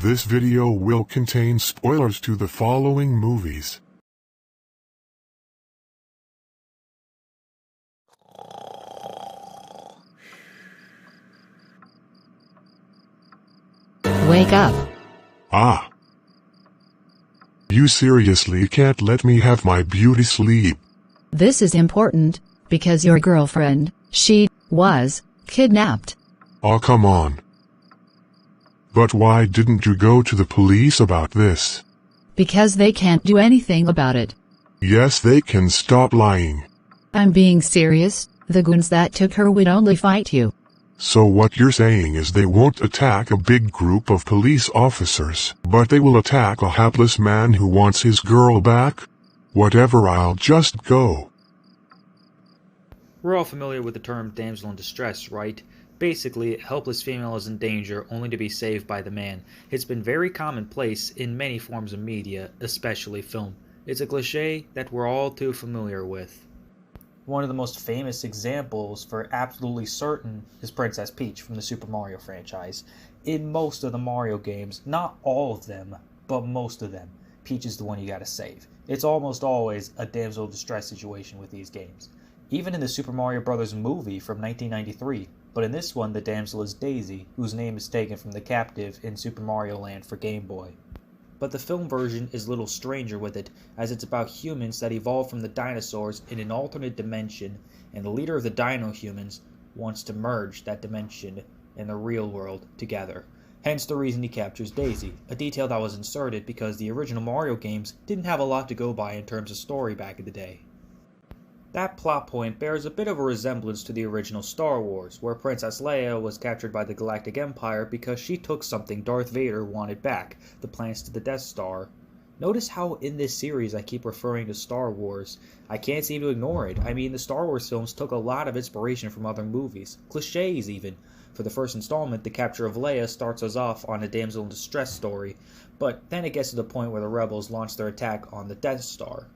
This video will contain spoilers to the following movies. Wake up. Ah. You seriously can't let me have my beauty sleep. This is important, because your girlfriend, she, was, kidnapped. Oh, come on. But why didn't you go to the police about this? Because they can't do anything about it. Yes, they can. Stop lying. I'm being serious, the goons that took her would only fight you. So what you're saying is they won't attack a big group of police officers, but they will attack a hapless man who wants his girl back? Whatever, I'll just go. We're all familiar with the term damsel in distress, right? Basically, a helpless female is in danger only to be saved by the man. It's been very commonplace in many forms of media, especially film. It's a cliche that we're all too familiar with. One of the most famous examples for absolutely certain is Princess Peach from the Super Mario franchise. In most of the Mario games, not all of them, but most of them, Peach is the one you gotta save. It's almost always a damsel in distress situation with these games. Even in the Super Mario Bros. Movie from 1993, but in this one the damsel is Daisy, whose name is taken from the captive in Super Mario Land for Game Boy. But the film version is a little stranger with it, as it's about humans that evolved from the dinosaurs in an alternate dimension, and the leader of the Dino Humans wants to merge that dimension and the real world together. Hence the reason he captures Daisy, a detail that was inserted because the original Mario games didn't have a lot to go by in terms of story back in the day. That plot point bears a bit of a resemblance to the original Star Wars, where Princess Leia was captured by the Galactic Empire because she took something Darth Vader wanted back, the plans to the Death Star. Notice how in this series I keep referring to Star Wars. I can't seem to ignore it. I mean, the Star Wars films took a lot of inspiration from other movies, cliches even. For the first installment, the capture of Leia starts us off on a damsel in distress story, but then it gets to the point where the rebels launch their attack on the Death Star.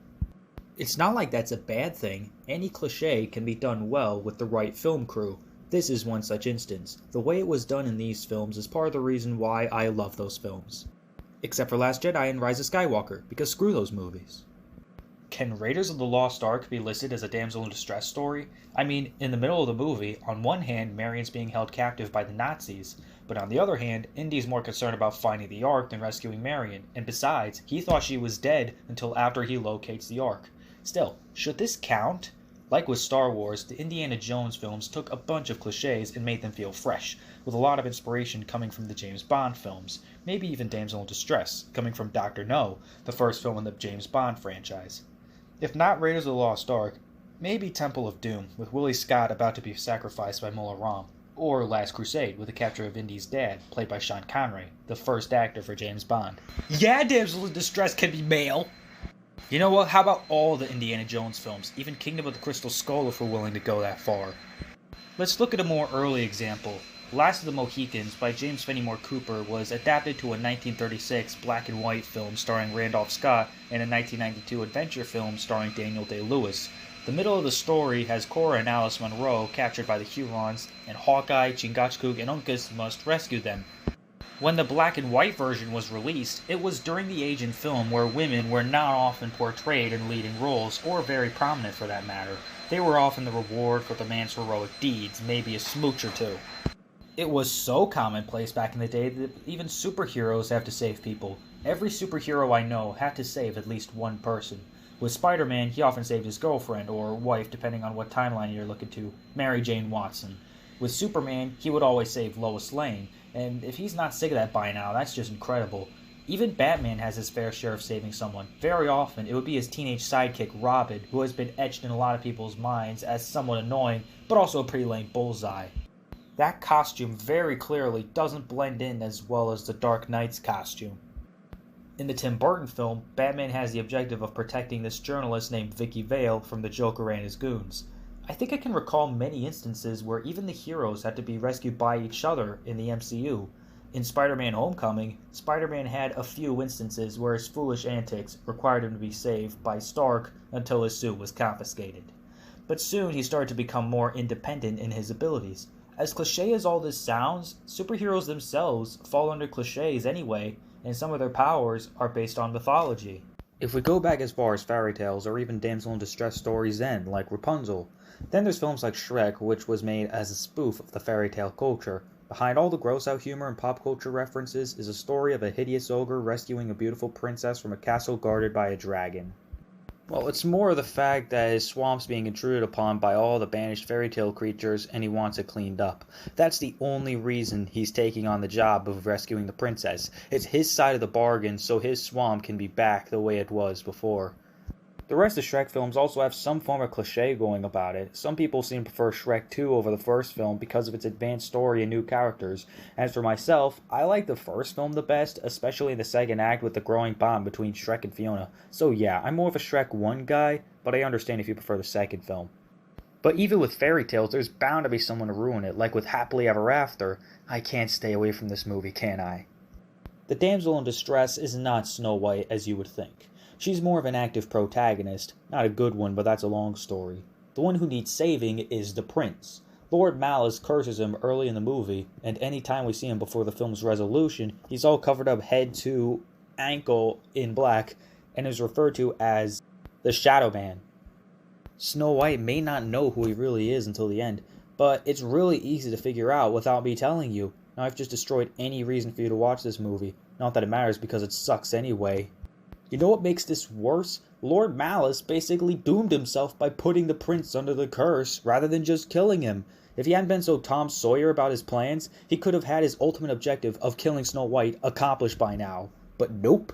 It's not like that's a bad thing. Any cliche can be done well with the right film crew. This is one such instance. The way it was done in these films is part of the reason why I love those films. Except for Last Jedi and Rise of Skywalker, because screw those movies. Can Raiders of the Lost Ark be listed as a damsel in distress story? I mean, in the middle of the movie, on one hand, Marion's being held captive by the Nazis, but on the other hand, Indy's more concerned about finding the Ark than rescuing Marion, and besides, he thought she was dead until after he locates the Ark. Still, should this count? Like with Star Wars, the Indiana Jones films took a bunch of cliches and made them feel fresh, with a lot of inspiration coming from the James Bond films, maybe even Damsel in Distress, coming from Dr. No, the first film in the James Bond franchise. If not Raiders of the Lost Ark, maybe Temple of Doom, with Willie Scott about to be sacrificed by Mola Ram, or Last Crusade, with the capture of Indy's dad, played by Sean Connery, the first actor for James Bond. Yeah, Damsel in Distress can be male! You know what, how about all the Indiana Jones films, even Kingdom of the Crystal Skull if we're willing to go that far. Let's look at a more early example. Last of the Mohicans by James Fenimore Cooper was adapted to a 1936 black and white film starring Randolph Scott and a 1992 adventure film starring Daniel Day-Lewis. The middle of the story has Cora and Alice Munro captured by the Hurons, and Hawkeye, Chingachgook, and Uncas must rescue them. When the black and white version was released, it was during the age in film where women were not often portrayed in leading roles, or very prominent for that matter. They were often the reward for the man's heroic deeds, maybe a smooch or two. It was so commonplace back in the day that even superheroes have to save people. Every superhero I know had to save at least one person. With Spider-Man, he often saved his girlfriend, or wife depending on what timeline you're looking to, Mary Jane Watson. With Superman, he would always save Lois Lane, and if he's not sick of that by now, that's just incredible. Even Batman has his fair share of saving someone. Very often, it would be his teenage sidekick, Robin, who has been etched in a lot of people's minds as somewhat annoying, but also a pretty lame bullseye. That costume very clearly doesn't blend in as well as the Dark Knight's costume. In the Tim Burton film, Batman has the objective of protecting this journalist named Vicky Vale from the Joker and his goons. I think I can recall many instances where even the heroes had to be rescued by each other in the MCU. In Spider-Man Homecoming, Spider-Man had a few instances where his foolish antics required him to be saved by Stark until his suit was confiscated. But soon he started to become more independent in his abilities. As cliche as all this sounds, superheroes themselves fall under cliches anyway, and some of their powers are based on mythology. If we go back as far as fairy tales or even damsel in distress stories then, like Rapunzel, then there's films like Shrek, which was made as a spoof of the fairy tale culture. Behind all the gross-out humor and pop culture references is a story of a hideous ogre rescuing a beautiful princess from a castle guarded by a dragon. Well, it's more the fact that his swamp's being intruded upon by all the banished fairy tale creatures and he wants it cleaned up. That's the only reason he's taking on the job of rescuing the princess. It's his side of the bargain so his swamp can be back the way it was before. The rest of Shrek films also have some form of cliche going about it. Some people seem to prefer Shrek 2 over the first film because of its advanced story and new characters. As for myself, I like the first film the best, especially the second act with the growing bond between Shrek and Fiona. So yeah, I'm more of a Shrek 1 guy, but I understand if you prefer the second film. But even with fairy tales, there's bound to be someone to ruin it, like with Happily Ever After. I can't stay away from this movie, can I? The damsel in distress is not Snow White as you would think. She's more of an active protagonist, not a good one, but that's a long story. The one who needs saving is the prince. Lord Malice curses him early in the movie, and any time we see him before the film's resolution, he's all covered up head to ankle in black, and is referred to as the Shadow Man. Snow White may not know who he really is until the end, but it's really easy to figure out without me telling you. Now I've just destroyed any reason for you to watch this movie, not that it matters because it sucks anyway. You know what makes this worse? Lord Malice basically doomed himself by putting the prince under the curse rather than just killing him. If he hadn't been so Tom Sawyer about his plans, he could have had his ultimate objective of killing Snow White accomplished by now. But nope.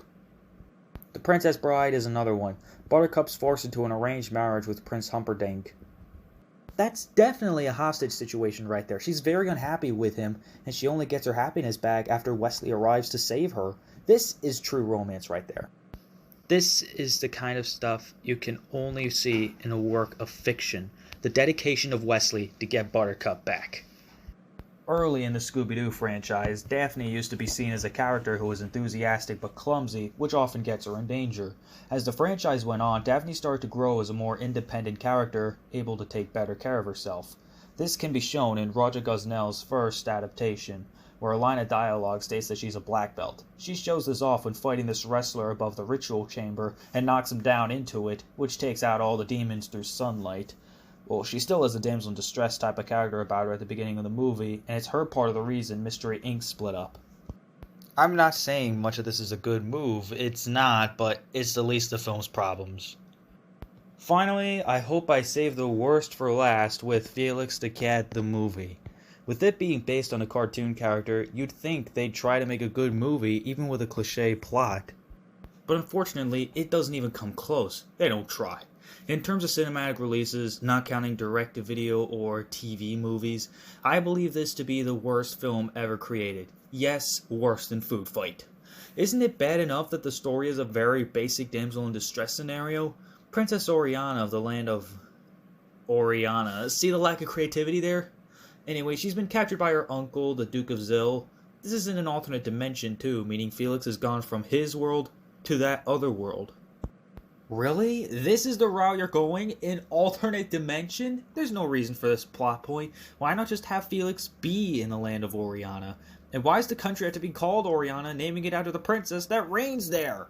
The Princess Bride is another one. Buttercup's forced into an arranged marriage with Prince Humperdinck. That's definitely a hostage situation right there. She's very unhappy with him, and she only gets her happiness back after Wesley arrives to save her. This is true romance right there. This is the kind of stuff you can only see in a work of fiction. The dedication of Wesley to get Buttercup back. Early in the Scooby-Doo franchise, Daphne used to be seen as a character who was enthusiastic but clumsy, which often gets her in danger. As the franchise went on, Daphne started to grow as a more independent character, able to take better care of herself. This can be shown in Roger Gosnell's first adaptation, where a line of dialogue states that she's a black belt. She shows this off when fighting this wrestler above the ritual chamber and knocks him down into it, which takes out all the demons through sunlight. Well, she still has a damsel in distress type of character about her at the beginning of the movie, and it's her part of the reason Mystery Inc. split up. I'm not saying much of this is a good move, it's not, but it's the least of the film's problems. Finally, I hope I saved the worst for last with Felix the Cat the movie. With it being based on a cartoon character, you'd think they'd try to make a good movie even with a cliche plot. But unfortunately, it doesn't even come close. They don't try. In terms of cinematic releases, not counting direct-to-video or TV movies, I believe this to be the worst film ever created. Yes, worse than Food Fight. Isn't it bad enough that the story is a very basic damsel in distress scenario? Princess Oriana of the land of Oriana. See the lack of creativity there? Anyway, she's been captured by her uncle, the Duke of Zil. This is in an alternate dimension too, meaning Felix has gone from his world to that other world. Really? This is the route you're going? An alternate dimension? There's no reason for this plot point. Why not just have Felix be in the land of Oriana? And why does the country have to be called Oriana, naming it after the princess that reigns there?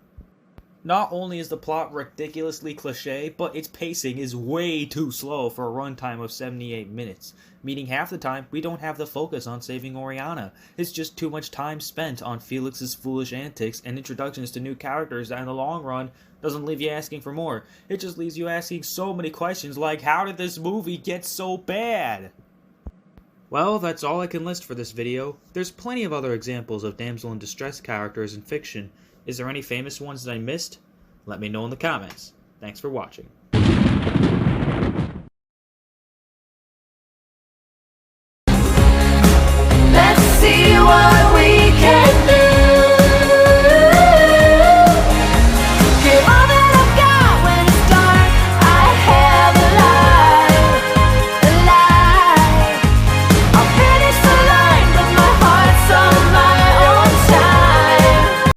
Not only is the plot ridiculously cliche, but its pacing is way too slow for a runtime of 78 minutes, meaning half the time we don't have the focus on saving Oriana. It's just too much time spent on Felix's foolish antics and introductions to new characters that in the long run doesn't leave you asking for more. It just leaves you asking so many questions like, how did this movie get so bad? Well, that's all I can list for this video. There's plenty of other examples of damsel in distress characters in fiction. Is there any famous ones that I missed? Let me know in the comments. Thanks for watching.